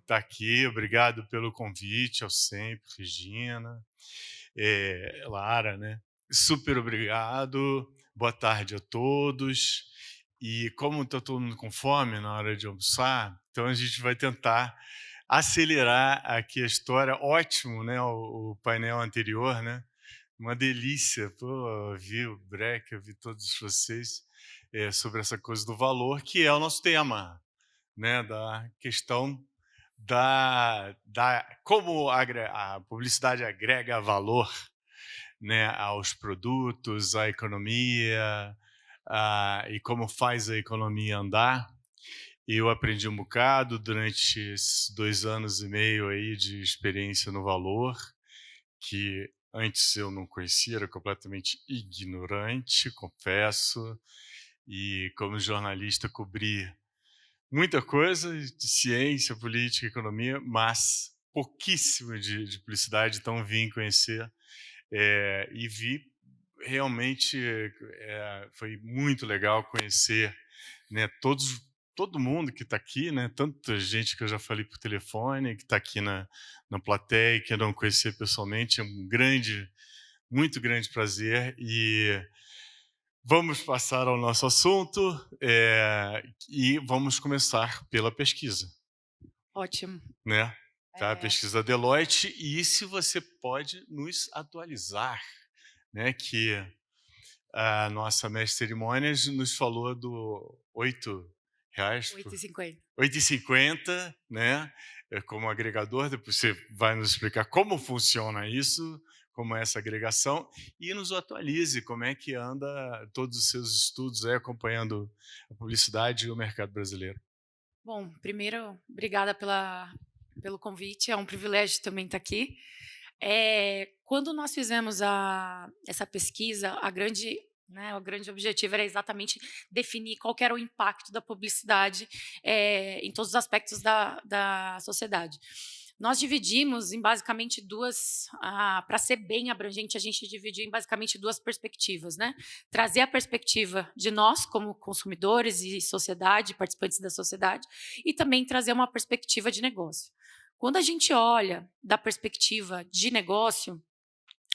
estar aqui. Obrigado pelo convite, ao sempre, Regina, Lara, né? Super obrigado. Boa tarde a todos. E como está todo mundo com fome na hora de almoçar, então a gente vai tentar acelerar aqui a história. Ótimo, né? O painel anterior, né? Uma delícia. Pô, eu vi o Breck, eu vi todos vocês sobre essa coisa do valor, que é o nosso tema, né, da questão da como a publicidade agrega valor, né, aos produtos, à economia, e como faz a economia andar. Eu aprendi um bocado durante esses 2 anos e meio aí de experiência no valor, que antes eu não conhecia, era completamente ignorante, confesso, e como jornalista cobri muita coisa de ciência, política, economia, mas pouquíssimo de publicidade, então vim conhecer e vi realmente foi muito legal conhecer, né, todo mundo que está aqui, né, tanta gente que eu já falei por telefone, que está aqui na plateia e que eu não conhecia pessoalmente, é um muito grande prazer. E vamos passar ao nosso assunto e vamos começar pela pesquisa, Ótimo. né? Tá, a É, pesquisa Deloitte, e se você pode nos atualizar, né? Que a nossa mestre de cerimônias nos falou do R$ 8 por 8,50. 8,50, né? Como agregador. Depois você vai nos explicar como funciona isso, como é essa agregação, e nos atualize como é que anda todos os seus estudos aí, acompanhando a publicidade e o mercado brasileiro. Bom, primeiro, obrigada pelo convite, é um privilégio também estar aqui. Quando nós fizemos essa pesquisa, o grande objetivo era exatamente definir qual que era o impacto da publicidade em todos os aspectos da sociedade. Nós dividimos em basicamente duas, para ser bem abrangente, a gente dividiu em basicamente duas perspectivas, né? Trazer a perspectiva de nós, como consumidores e sociedade, participantes da sociedade, e também trazer uma perspectiva de negócio. Quando a gente olha da perspectiva de negócio,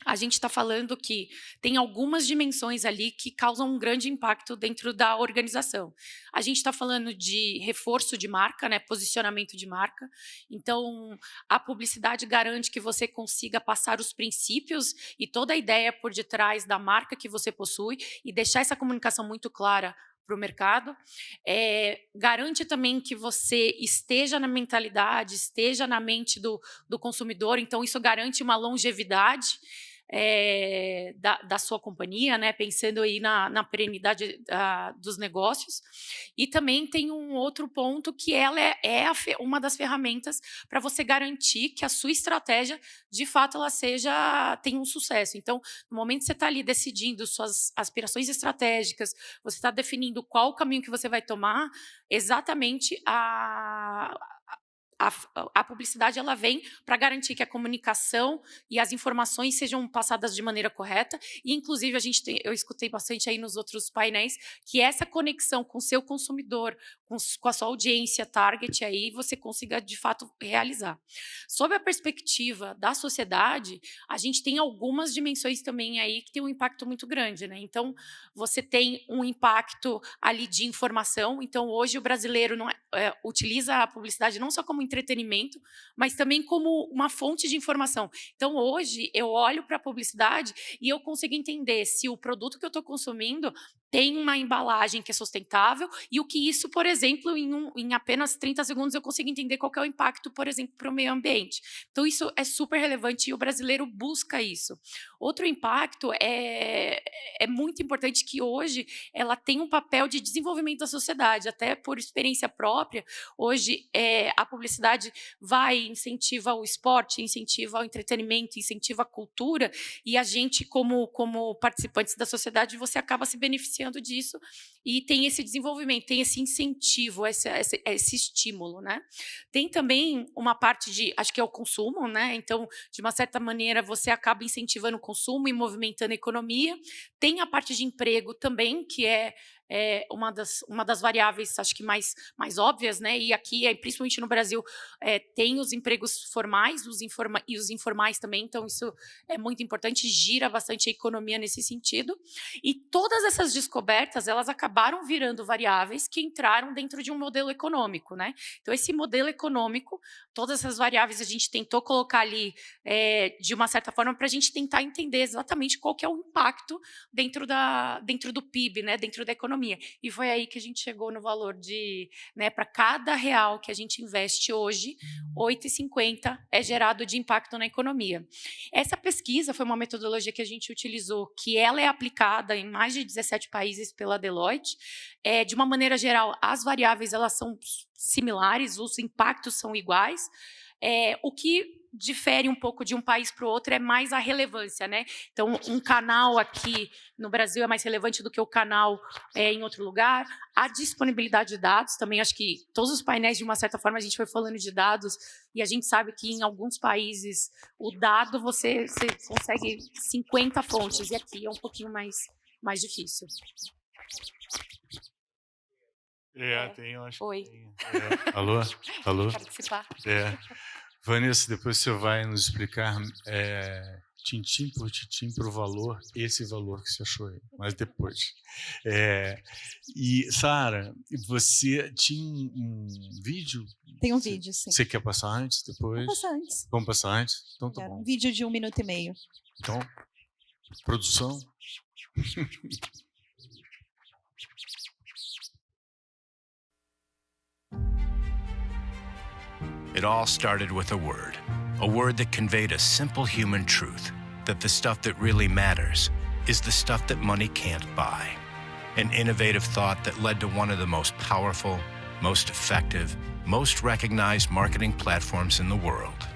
a gente está falando que tem algumas dimensões ali que causam um grande impacto dentro da organização. A gente está falando de reforço de marca, né, posicionamento de marca. Então, a publicidade garante que você consiga passar os princípios e toda a ideia por detrás da marca que você possui e deixar essa comunicação muito clara para o mercado. Garante também que você esteja na mentalidade, esteja na mente do consumidor, então isso garante uma longevidade da sua companhia, né, pensando aí na perenidade dos negócios. E também tem um outro ponto que ela uma das ferramentas para você garantir que a sua estratégia, de fato, tenha um sucesso. Então, no momento que você está ali decidindo suas aspirações estratégicas, você está definindo qual o caminho que você vai tomar, exatamente a, a publicidade ela vem para garantir que a comunicação e as informações sejam passadas de maneira correta. E, inclusive, eu escutei bastante aí nos outros painéis que essa conexão com o seu consumidor, com a sua audiência target, aí você consiga de fato realizar. Sob a perspectiva da sociedade, a gente tem algumas dimensões também aí que tem um impacto muito grande, né? Então, você tem um impacto ali de informação. Então, hoje o brasileiro não utiliza a publicidade não só como entretenimento, mas também como uma fonte de informação. Então, hoje eu olho para a publicidade e eu consigo entender se o produto que eu estou consumindo tem uma embalagem que é sustentável e o que isso, por exemplo, em apenas 30 segundos eu consigo entender qual que é o impacto, por exemplo, para o meio ambiente. Então, isso é super relevante e o brasileiro busca isso. Outro impacto é muito importante que hoje ela tem um papel de desenvolvimento da sociedade, até por experiência própria. Hoje, a publicidade incentiva o esporte, incentiva o entretenimento, incentiva a cultura, e a gente, como participantes da sociedade, você acaba se beneficiando disso e tem esse desenvolvimento, tem esse incentivo, esse estímulo, né? Tem também uma parte acho que é o consumo, né? Então, de uma certa maneira, você acaba incentivando o consumo e movimentando a economia. Tem a parte de emprego também, que uma das variáveis, acho que mais óbvias, né? E aqui, principalmente no Brasil, tem os empregos formais e os informais também, então isso é muito importante, gira bastante a economia nesse sentido. E todas essas descobertas, elas acabaram virando variáveis que entraram dentro de um modelo econômico, né? Então, esse modelo econômico, todas essas variáveis a gente tentou colocar ali de uma certa forma para a gente tentar entender exatamente qual que é o impacto dentro do PIB, né? Dentro da economia. E foi aí que a gente chegou no valor de, né, para cada real que a gente investe hoje, 8,50 é gerado de impacto na economia. Essa pesquisa foi uma metodologia que a gente utilizou, que ela é aplicada em mais de 17 países pela Deloitte. De uma maneira geral, as variáveis elas são similares, os impactos são iguais. O que difere um pouco de um país para o outro é mais a relevância, né? Então, um canal aqui no Brasil é mais relevante do que o canal em outro lugar. A disponibilidade de dados também, acho que todos os painéis, de uma certa forma, a gente foi falando de dados e a gente sabe que em alguns países o dado você consegue 50 fontes e aqui é um pouquinho mais difícil. Eu acho Oi. que tem. Alô? Participar. Vanessa, depois você vai nos explicar tintim por tintim para o valor, esse valor que você achou aí, mas depois. E, Sara, você tinha um vídeo? Tem um vídeo, sim. Você quer passar antes, depois? Vamos passar antes. Vamos passar antes? Então tá bom. Um vídeo de 1 minuto e meio. Então, produção. It all started with a word that conveyed a simple human truth, that the stuff that really matters is the stuff that money can't buy. An innovative thought that led to one of the most powerful, most effective, most recognized marketing platforms in the world.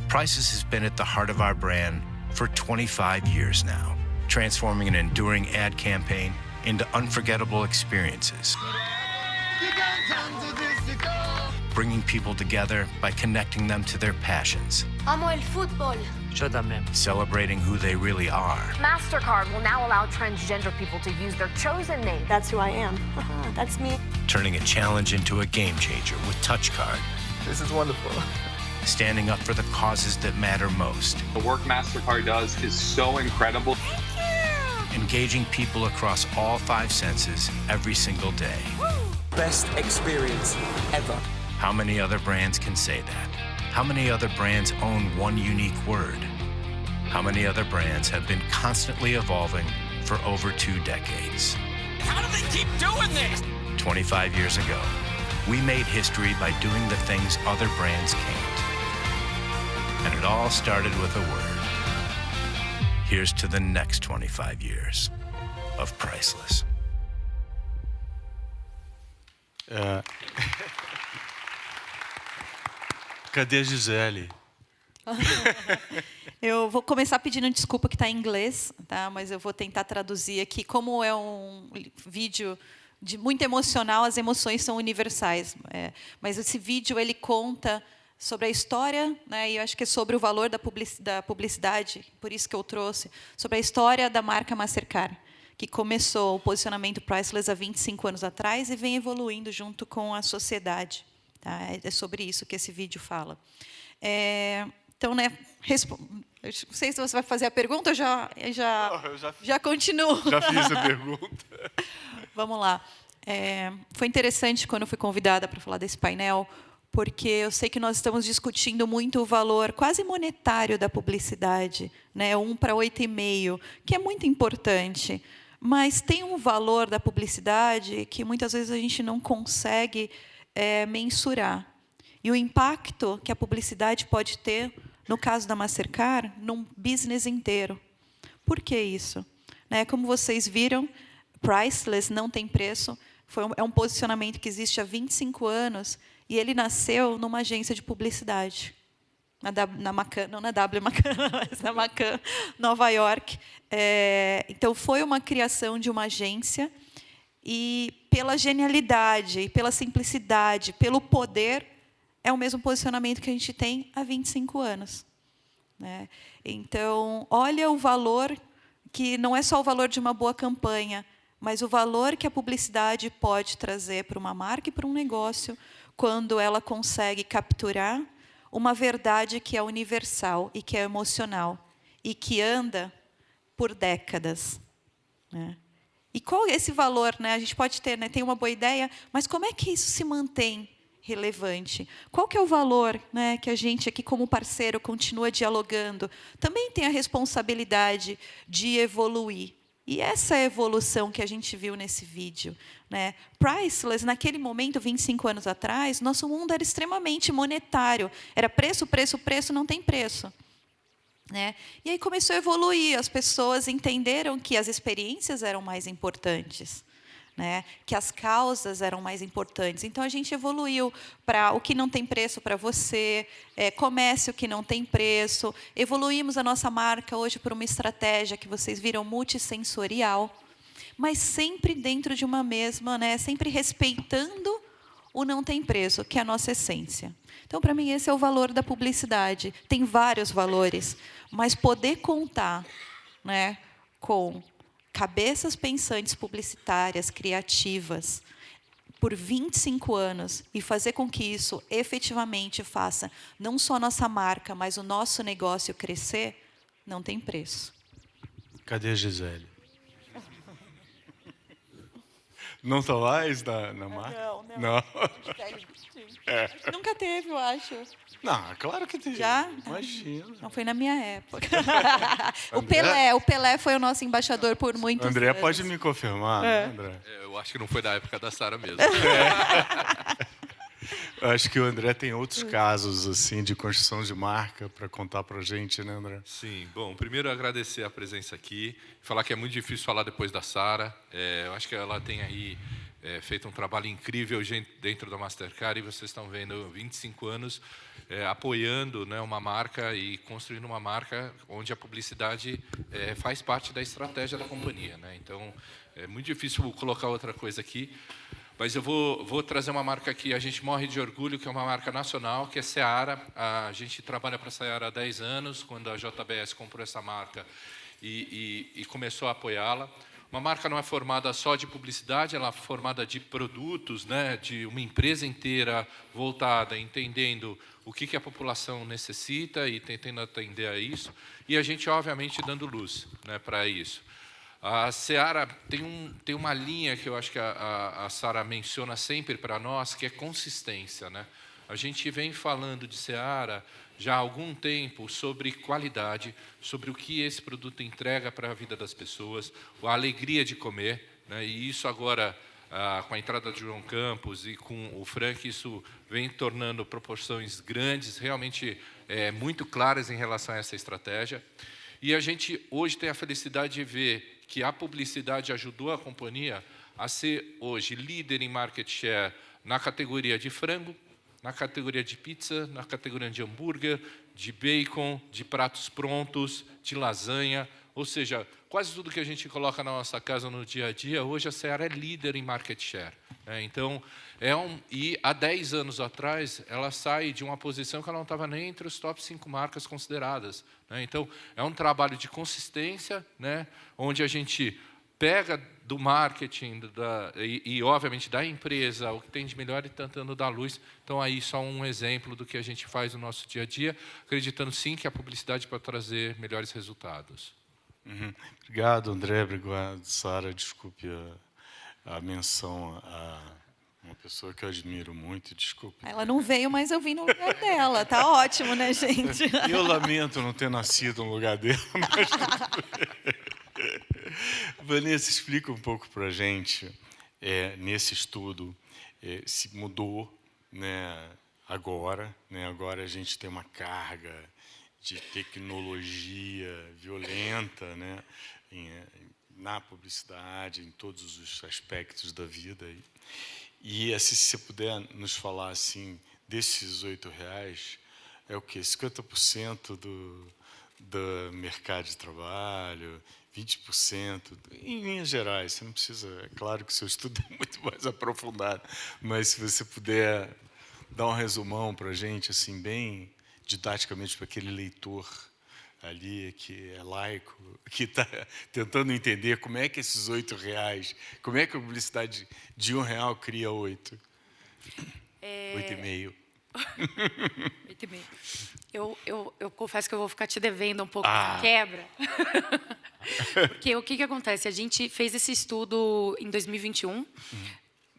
Prices has been at the heart of our brand for 25 years now, transforming an enduring ad campaign into unforgettable experiences. Bringing people together by connecting them to their passions. Amo el fútbol. Yo también. Celebrating who they really are. MasterCard will now allow transgender people to use their chosen name. That's who I am. That's me. Turning a challenge into a game changer with TouchCard. This is wonderful. Standing up for the causes that matter most. The work MasterCard does is so incredible. Engaging people across all 5 senses every single day. Best experience ever. How many other brands can say that? How many other brands own one unique word? How many other brands have been constantly evolving for over 2 decades? How do they keep doing this? 25 years ago, we made history by doing the things other brands can't. And it all started with a word. Here's to the next 25 years of Priceless. Cadê a Gisele? Eu vou começar pedindo desculpa que está em inglês, tá? Mas eu vou tentar traduzir aqui. Como é um vídeo muito emocional, as emoções são universais. Mas esse vídeo ele conta sobre a história, né? E eu acho que é sobre o valor da publicidade, por isso que eu trouxe, sobre a história da marca Mastercard, que começou o posicionamento Priceless há 25 anos atrás e vem evoluindo junto com a sociedade. Tá? É sobre isso que esse vídeo fala. Então, né, não sei se você vai fazer a pergunta ou já continuo. Já fiz a pergunta. Vamos lá. Foi interessante quando eu fui convidada para falar desse painel, porque eu sei que nós estamos discutindo muito o valor quase monetário da publicidade, né, 1 para 8,5, que é muito importante. Mas tem um valor da publicidade que muitas vezes a gente não consegue mensurar. E o impacto que a publicidade pode ter, no caso da Mastercard, num business inteiro. Por que isso? Como vocês viram, Priceless não tem preço. É um posicionamento que existe há 25 anos e ele nasceu numa agência de publicidade. Na Macan, não na W Macan, mas na Macan, Nova York. Então, foi uma criação de uma agência e, pela genialidade, pela simplicidade, pelo poder, é o mesmo posicionamento que a gente tem há 25 anos. Né? Então, olha o valor, que não é só o valor de uma boa campanha, mas o valor que a publicidade pode trazer para uma marca e para um negócio, quando ela consegue capturar uma verdade que é universal e que é emocional e que anda por décadas, né? E qual é esse valor, né? A gente pode ter, né, tem uma boa ideia, mas como é que isso se mantém relevante? Qual que é o valor, né, que a gente aqui como parceiro continua dialogando? Também tem a responsabilidade de evoluir. E essa é a evolução que a gente viu nesse vídeo, né? Priceless, naquele momento, 25 anos atrás, nosso mundo era extremamente monetário. Era preço, preço, preço, não tem preço, né? E aí começou a evoluir, as pessoas entenderam que as experiências eram mais importantes, né? Que as causas eram mais importantes. Então, a gente evoluiu para o que não tem preço para você, comércio que não tem preço. Evoluímos a nossa marca hoje por uma estratégia que vocês viram multissensorial, mas sempre dentro de uma mesma, né? Sempre respeitando o não tem preço, que é a nossa essência. Então, para mim, esse é o valor da publicidade. Tem vários valores, mas poder contar, né, com cabeças pensantes publicitárias, criativas, por 25 anos, e fazer com que isso efetivamente faça não só a nossa marca, mas o nosso negócio crescer, não tem preço. Cadê a Gisele? Não está mais na marca? Não. Nunca teve, eu acho. Não, claro que tem. Já? Imagina. Não foi na minha época. O Pelé foi o nosso embaixador por muitos anos. André pode me confirmar, né, André? Eu acho que não foi da época da Sara mesmo. Eu acho que o André tem outros casos assim de construção de marca para contar para a gente, né, André? Sim. Bom, primeiro agradecer a presença aqui, falar que é muito difícil falar depois da Sara. Eu acho que ela tem aí feito um trabalho incrível dentro da Mastercard, e vocês estão vendo 25 anos apoiando, né, uma marca e construindo uma marca onde a publicidade faz parte da estratégia da companhia, né? Então, é muito difícil colocar outra coisa aqui, mas eu vou trazer uma marca que a gente morre de orgulho, que é uma marca nacional, que é Seara. A gente trabalha para a Seara há 10 anos, quando a JBS comprou essa marca e começou a apoiá-la. Uma marca não é formada só de publicidade, ela é formada de produtos, né, de uma empresa inteira voltada, entendendo o que a população necessita e tentando atender a isso. E a gente, obviamente, dando luz, né, para isso. A Seara tem uma linha que eu acho que a Sara menciona sempre para nós, que é consistência, né? A gente vem falando de Seara já há algum tempo sobre qualidade, sobre o que esse produto entrega para a vida das pessoas, a alegria de comer, né? E isso agora, com a entrada de João Campos e com o Frank, isso vem tornando proporções grandes, realmente muito claras em relação a essa estratégia. E a gente hoje tem a felicidade de ver que a publicidade ajudou a companhia a ser hoje líder em market share na categoria de frango, na categoria de pizza, na categoria de hambúrguer, de bacon, de pratos prontos, de lasanha. Ou seja, quase tudo que a gente coloca na nossa casa no dia a dia, hoje a Seara é líder em market share. Então, e há 10 anos atrás, ela sai de uma posição que ela não estava nem entre os top 5 marcas consideradas. Então, é um trabalho de consistência, né, onde a gente pega do marketing e, obviamente, da empresa o que tem de melhor e tentando dar luz. Então, aí só um exemplo do que a gente faz no nosso dia a dia, acreditando, sim, que a publicidade pode trazer melhores resultados. Obrigado, André. Obrigado, Sara. Desculpe a menção a uma pessoa que eu admiro muito. Desculpe. Ela não veio, mas eu vim no lugar dela. Tá ótimo, né, gente? Eu lamento não ter nascido no lugar dela, mas... Vanessa, explica um pouco para a gente, nesse estudo, se mudou, né, agora, né, agora a gente tem uma carga de tecnologia violenta, né, na publicidade, em todos os aspectos da vida. E se você puder nos falar assim, desses R$8, é o quê? 50% do mercado de trabalho, 20%, em linhas gerais, você não precisa... É claro que o seu estudo é muito mais aprofundado, mas se você puder dar um resumão para a gente, assim, bem didaticamente, para aquele leitor ali, que é laico, que está tentando entender como é que esses R$8, como é que a publicidade de R$1 cria 8? 8,5. 8,5. Eu confesso que eu vou ficar te devendo um pouco de quebra. Porque o que acontece? A gente fez esse estudo em 2021.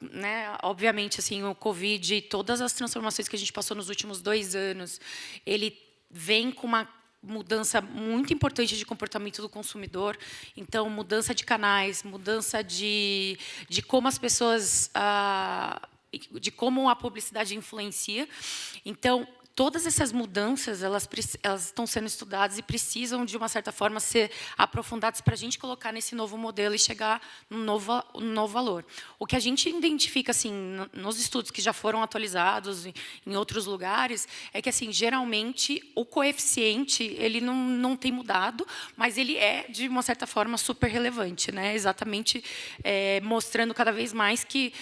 Né? Obviamente, assim, o Covid e todas as transformações que a gente passou nos últimos 2 anos, ele vem com uma mudança muito importante de comportamento do consumidor. Então, mudança de canais, mudança de como as pessoas... de como a publicidade influencia. Então, todas essas mudanças, elas estão sendo estudadas e precisam, de uma certa forma, ser aprofundadas para a gente colocar nesse novo modelo e chegar num novo valor. O que a gente identifica, assim, nos estudos que já foram atualizados em outros lugares, é que, assim, geralmente, o coeficiente ele não tem mudado, mas ele é, de uma certa forma, super relevante, né? Exatamente mostrando cada vez mais que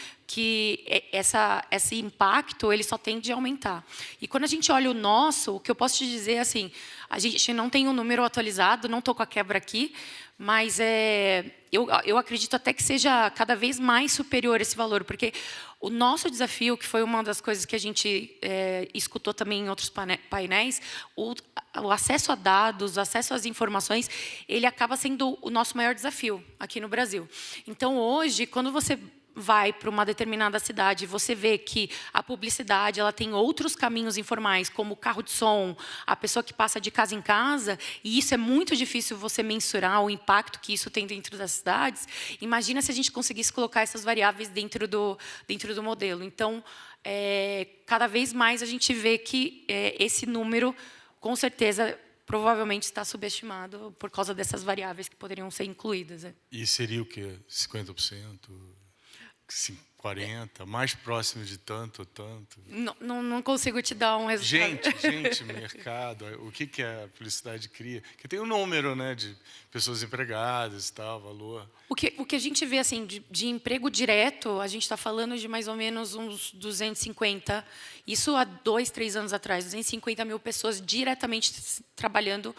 esse impacto ele só tende a aumentar. E quando a gente olha o que eu posso te dizer, assim, a gente não tem um número atualizado, não estou com a quebra aqui, mas eu acredito até que seja cada vez mais superior esse valor, porque o nosso desafio, que foi uma das coisas que a gente escutou também em outros painéis, o acesso a dados, o acesso às informações, ele acaba sendo o nosso maior desafio aqui no Brasil. Então, hoje, quando você vai para uma determinada cidade, você vê que a publicidade ela tem outros caminhos informais, como o carro de som, a pessoa que passa de casa em casa, e isso é muito difícil você mensurar o impacto que isso tem dentro das cidades. Imagina se a gente conseguisse colocar essas variáveis dentro do modelo. Então, cada vez mais a gente vê que esse número, com certeza, provavelmente está subestimado por causa dessas variáveis que poderiam ser incluídas. E seria o quê? 50%? 40%? Mais próximo de tanto ou tanto? Não consigo te dar um resultado. Gente, mercado, o que a publicidade cria? Que tem um número, né, de pessoas empregadas e tal, valor. O que a gente vê, assim, de emprego direto, a gente está falando de mais ou menos uns 250. Isso há 2, 3 anos atrás, 250 mil pessoas diretamente trabalhando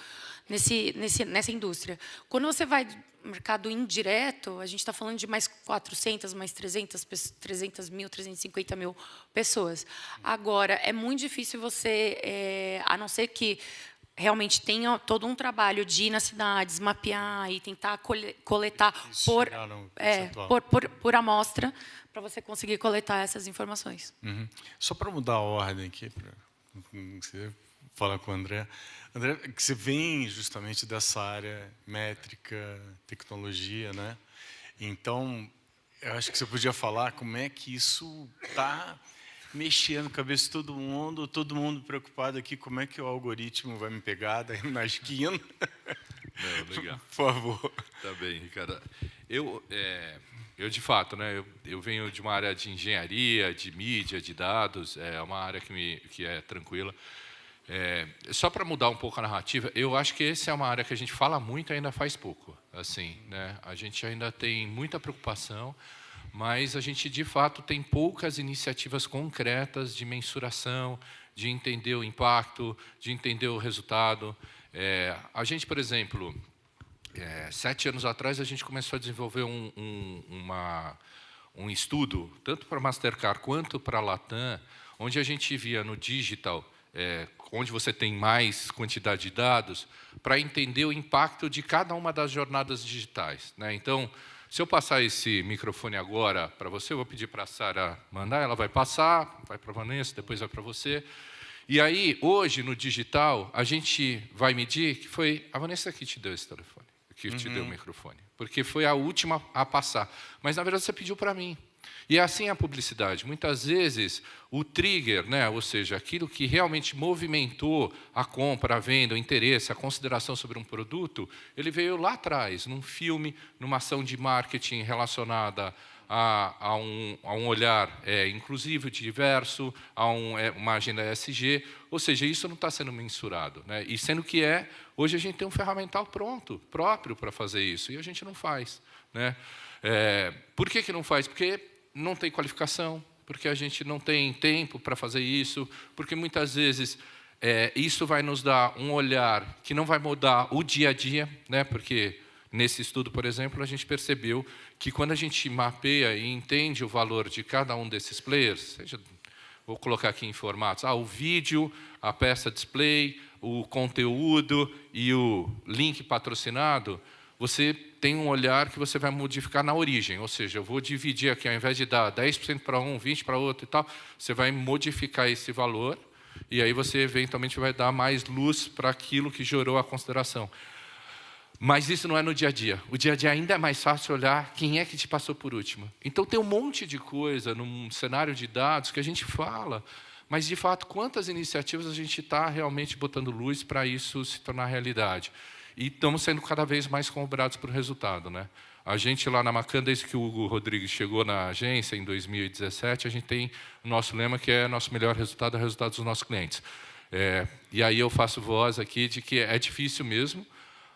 nessa indústria. Quando você vai no mercado indireto, a gente está falando de mais 400, mais 300 mil, 350 mil pessoas. Agora, é muito difícil você, a não ser que realmente tenha todo um trabalho de ir nas cidades, mapear e tentar coletar por amostra, para você conseguir coletar essas informações. Uhum. Só para mudar a ordem aqui, para você falar com o André. André, que você vem justamente dessa área métrica, tecnologia, né? Então, eu acho que você podia falar como é que isso está mexendo na cabeça de todo mundo preocupado aqui, como é que o algoritmo vai me pegar daí na esquina. Não, legal. Por favor. Tá bem, Ricardo. Eu de fato, né, eu venho de uma área de engenharia, de mídia, de dados, é uma área que é tranquila. Só para mudar um pouco a narrativa, eu acho que essa é uma área que a gente fala muito e ainda faz pouco. Assim, né? A gente ainda tem muita preocupação, mas a gente, de fato, tem poucas iniciativas concretas de mensuração, de entender o impacto, de entender o resultado. A gente, por exemplo, 7 anos atrás, a gente começou a desenvolver um estudo, tanto para a Mastercard quanto para a Latam, onde a gente via no digital, onde você tem mais quantidade de dados, para entender o impacto de cada uma das jornadas digitais, né? Então, se eu passar esse microfone agora para você, eu vou pedir para a Sara mandar, ela vai passar, vai para a Vanessa, depois vai para você. E aí, hoje, no digital, a gente vai medir, que foi a Vanessa que te deu esse telefone, que te deu o microfone, porque foi a última a passar. Mas, na verdade, você pediu para mim. E é assim a publicidade. Muitas vezes, o trigger, né, ou seja, aquilo que realmente movimentou a compra, a venda, o interesse, a consideração sobre um produto, ele veio lá atrás, num filme, numa ação de marketing relacionada a um olhar inclusivo, diverso, a uma agenda ESG. Ou seja, isso não está sendo mensurado, né? E sendo que hoje a gente tem um ferramental próprio para fazer isso, e a gente não faz, né? Por que não faz? Porque não tem qualificação, porque a gente não tem tempo para fazer isso, porque muitas vezes Isso vai nos dar um olhar que não vai mudar o dia a dia, né? Porque nesse estudo, por exemplo, a gente percebeu que quando a gente mapeia e entende o valor de cada um desses players, vou colocar aqui em formatos, o vídeo, a peça display, o conteúdo e o link patrocinado, você tem um olhar que você vai modificar na origem, ou seja, eu vou dividir aqui, ao invés de dar 10% para um, 20% para outro e tal, você vai modificar esse valor, e aí você, eventualmente, vai dar mais luz para aquilo que gerou a consideração. Mas isso não é no dia a dia. O dia a dia ainda é mais fácil olhar quem é que te passou por último. Então, tem um monte de coisa num cenário de dados que a gente fala, mas, de fato, quantas iniciativas a gente está realmente botando luz para isso se tornar realidade? E estamos sendo cada vez mais cobrados por resultado, né? A gente lá na Macan, desde que o Hugo Rodrigues chegou na agência em 2017, a gente tem o nosso lema que é nosso melhor resultado é o resultado dos nossos clientes. E aí eu faço voz aqui de que é difícil mesmo,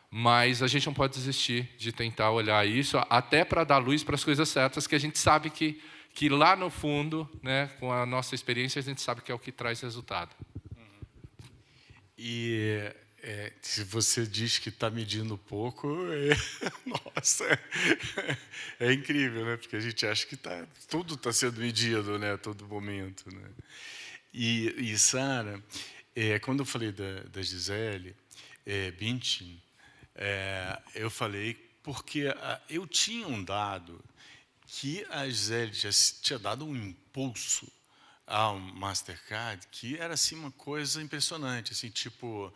mas a gente não pode desistir de tentar olhar isso, até para dar luz para as coisas certas, que a gente sabe que lá no fundo, né, com a nossa experiência, a gente sabe que é o que traz resultado. E se você diz que está medindo pouco, nossa, é incrível, né? Porque a gente acha que tudo está sendo medido, né, a todo momento, né? E Sara, quando eu falei da Gisele Bündchen, eu falei porque eu tinha um dado que a Gisele já tinha dado um impulso ao Mastercard que era assim uma coisa impressionante, assim, tipo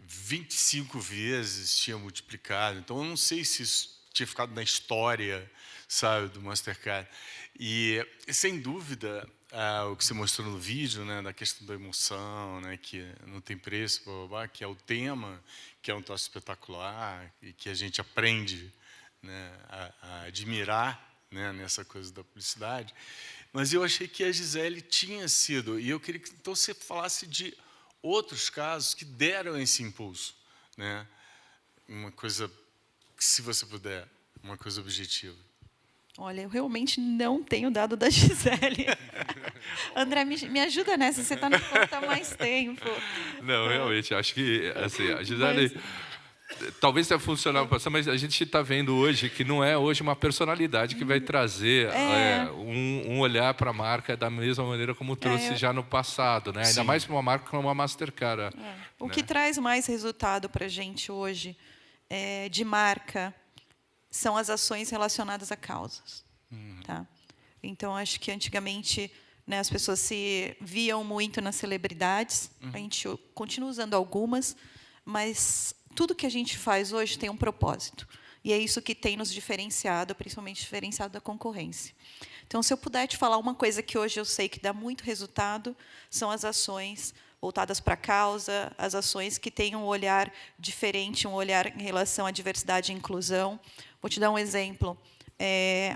25 vezes tinha multiplicado. Então eu não sei se isso tinha ficado na história, sabe, do Mastercard. E sem dúvida o que você mostrou no vídeo, né, da questão da emoção, né, que não tem preço, blá, blá, blá, que é o tema, que é um troço espetacular e que a gente aprende, né, a admirar, né, nessa coisa da publicidade. Mas eu achei que a Gisele tinha sido, e eu queria que então você falasse de outros casos que deram esse impulso, né? Uma coisa, se você puder, uma coisa objetiva. Olha, eu realmente não tenho dado da Gisele. André, me ajuda nessa, você está na conta há mais tempo. Não, realmente, acho que assim, a Gisele... Talvez tenha funcionado no passado, mas a gente está vendo hoje que não é hoje uma personalidade que vai trazer um olhar para a marca da mesma maneira como trouxe já no passado, né? Ainda mais para uma marca como a Mastercard. O que traz mais resultado para a gente hoje de marca são as ações relacionadas a causas. Tá? Então, acho que antigamente, né, as pessoas se viam muito nas celebridades, a gente continua usando algumas, mas tudo que a gente faz hoje tem um propósito. E é isso que tem nos diferenciado, principalmente diferenciado da concorrência. Então, se eu puder te falar uma coisa que hoje eu sei que dá muito resultado, são as ações voltadas para a causa, as ações que têm um olhar diferente, um olhar em relação à diversidade e inclusão. Vou te dar um exemplo.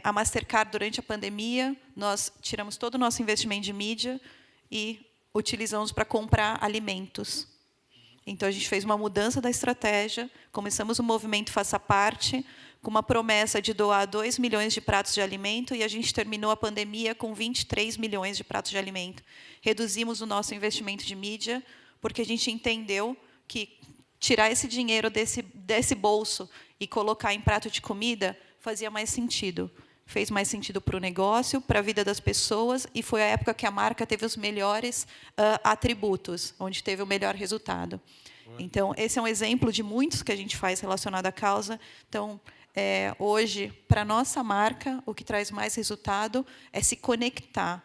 A Mastercard, durante a pandemia, nós tiramos todo o nosso investimento de mídia e utilizamos para comprar alimentos. Então, a gente fez uma mudança da estratégia, começamos o movimento Faça Parte, com uma promessa de doar 2 milhões de pratos de alimento, e a gente terminou a pandemia com 23 milhões de pratos de alimento. Reduzimos o nosso investimento de mídia, porque a gente entendeu que tirar esse dinheiro desse bolso e colocar em prato de comida fazia mais sentido. Fez mais sentido para o negócio, para a vida das pessoas, e foi a época que a marca teve os melhores atributos, onde teve o melhor resultado. Então, esse é um exemplo de muitos que a gente faz relacionado à causa. Então, hoje, para a nossa marca, o que traz mais resultado é se conectar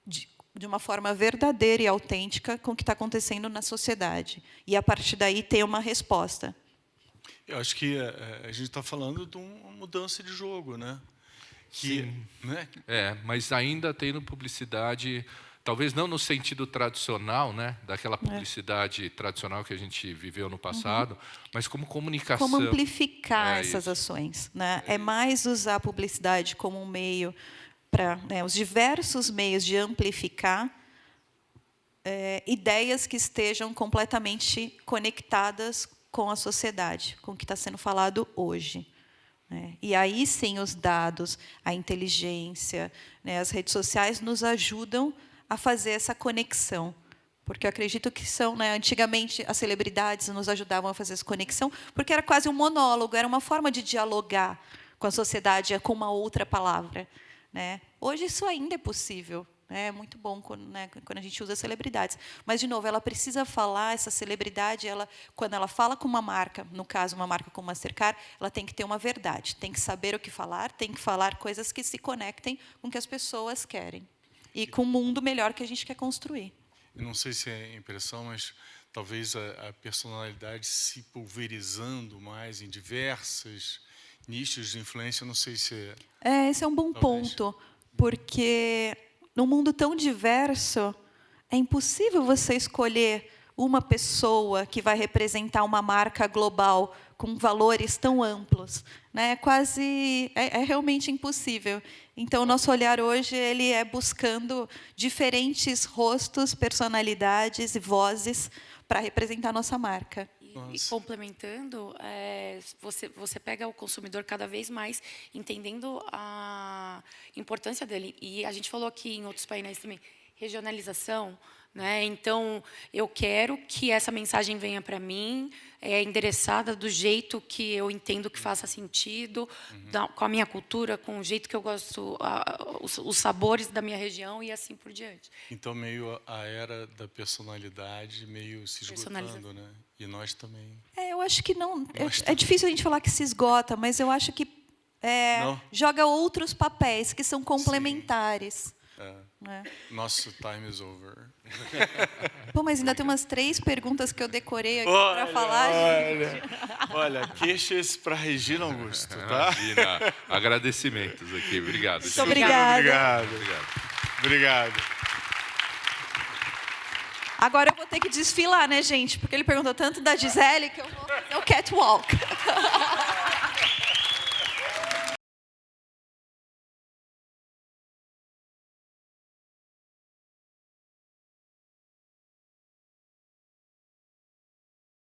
de uma forma verdadeira e autêntica com o que está acontecendo na sociedade. E, a partir daí, ter uma resposta. Eu acho que a gente está falando de uma mudança de jogo, né? Sim. Né? Mas ainda tendo publicidade, talvez não no sentido tradicional, né, daquela publicidade tradicional que a gente viveu no passado, mas como comunicação. Como amplificar essas ações, né? É mais usar a publicidade como um meio para, né, os diversos meios de amplificar ideias que estejam completamente conectadas com a sociedade, com o que está sendo falado hoje. E aí, sim, os dados, a inteligência, né, as redes sociais nos ajudam a fazer essa conexão, Porque eu acredito que são, né, antigamente as celebridades nos ajudavam a fazer essa conexão, porque era quase um monólogo, era uma forma de dialogar com a sociedade, com uma outra palavra, né? Hoje isso ainda é possível, né? É muito bom quando a gente usa celebridades. Mas, de novo, ela precisa falar, essa celebridade, quando ela fala com uma marca, no caso, uma marca como Mastercard, ela tem que ter uma verdade, tem que saber o que falar, tem que falar coisas que se conectem com o que as pessoas querem e com o mundo melhor que a gente quer construir. Eu não sei se é impressão, mas talvez a personalidade se pulverizando mais em diversos nichos de influência, não sei se é... Esse é um bom ponto, porque num mundo tão diverso, é impossível você escolher uma pessoa que vai representar uma marca global com valores tão amplos, né? É realmente impossível. Então, o nosso olhar hoje ele é buscando diferentes rostos, personalidades e vozes para representar a nossa marca. E complementando, você pega o consumidor cada vez mais entendendo a importância dele. E a gente falou aqui em outros painéis também, regionalização, né? Então, eu quero que essa mensagem venha para mim, endereçada do jeito que eu entendo que faça sentido, com a minha cultura, com o jeito que eu gosto, os sabores da minha região e assim por diante. Então, meio a era da personalidade, meio se esgotando, né? E nós também. Eu acho que não... É difícil a gente falar que se esgota, mas eu acho que joga outros papéis que são complementares. Né? Nosso time is over. Pô, mas ainda tem umas 3 perguntas que eu decorei aqui para falar. Olha, queixas para Regina Augusto, tá? Regina, agradecimentos aqui. Obrigado. Muito obrigada. Obrigado. Agora eu vou ter que desfilar, né, gente? Porque ele perguntou tanto da Gisele que eu vou fazer o catwalk.